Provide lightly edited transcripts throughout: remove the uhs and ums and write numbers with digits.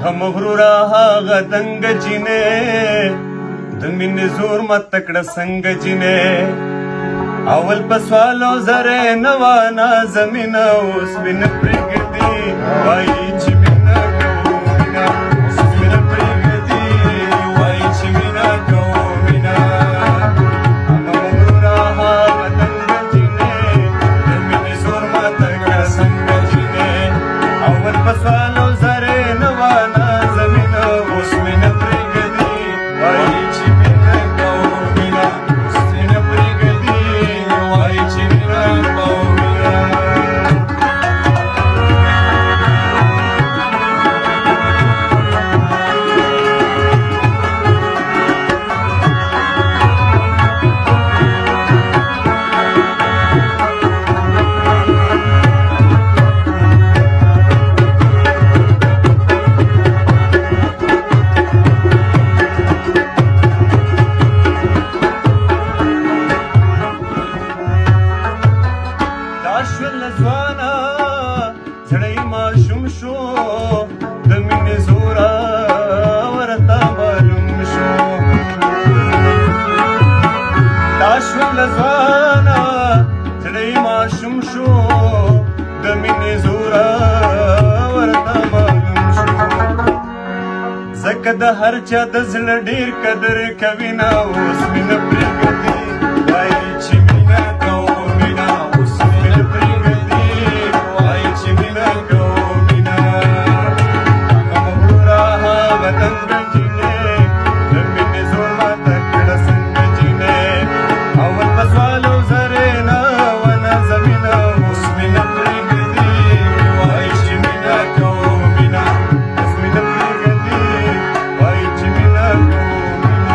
غمغرورا هاغه دنګ جینې د مینې زور مت کړه څنګه جینې اول په سوالو زره نوا نازمینه اوس مینه پرېږدي وایي چې مینه کوو مینه اوس مینه پرېږدي وایي چې مینه کوو مینه غمغرورا هاغه دنګ جینې د مینې زور مت کړه څنګه جینې اول په سوالو زره نوا نازمینه اوس مینه پرېږدي وایي چې مینه کوو مینه اوس مینه پرېږدي وایي چې مینه کوو مینه شول ځوانا زړی ماشوم شو د مینې زوره ورته معلوم شو دا شول ځوانا زړی ماشوم شو د مینې زوره ورته معلوم شو ځکه د هر چا د زړه ډېر قدر کوي نه اوس مینه پرېږدي وایي چې مینه کوو مینه اوس مینه پرېږدي وایي چې مینه کوو مینه غمغرورا هاغه دنګ جینې د مینې زور ماته کړه څنګه جینې اول په سوالو زرې نه ونه زمینه اوس مینه پرېږدي وایي چې مینه کوو مینه اوس مینه پرېږدي وایي چې مینه کوو مینه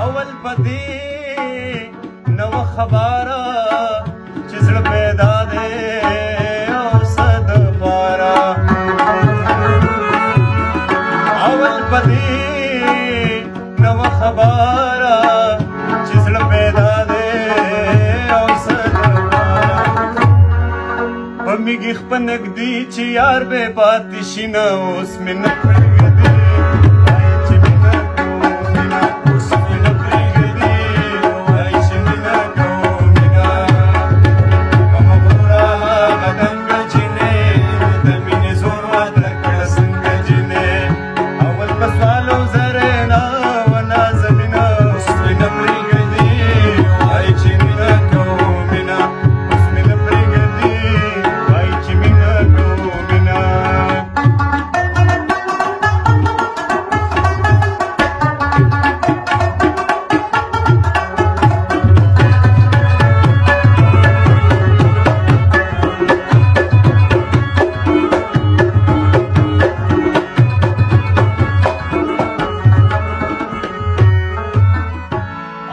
اول پدې نو خبره چې زړه پیدا دی او صد بارا اول پدې نو خبره چې زړه پیدا دی او صد بارا په میږي خپل نږدې چې یار به پاتې شي نه اوس مې نه پرېږدي وایي چې مینه کوو مینه اوس مې نه پرېږدي وایي چې مینه کوو مینه غمغرورا هاغه دنګ جینې د مینې زور ماته کړه څنګه جینې اول په سوالو زرې نه ونه زمینه اوس مې نه پرېږدي وایي چې مینه کوو مینه اوس مې نه پرېږدي وایي چې مینه کوو مینه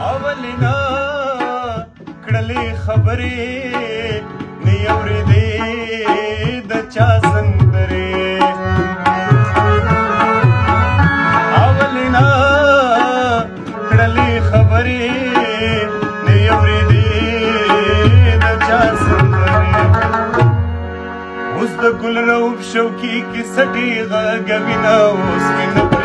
اولنا کړلې خبرې نه اورېدې د چا سندرې اولنا کړلې خبرې نه اورېدې د چا سندرې اوس د ګل روب شوقي کیسه ډېغه ګوینه اوس مې نه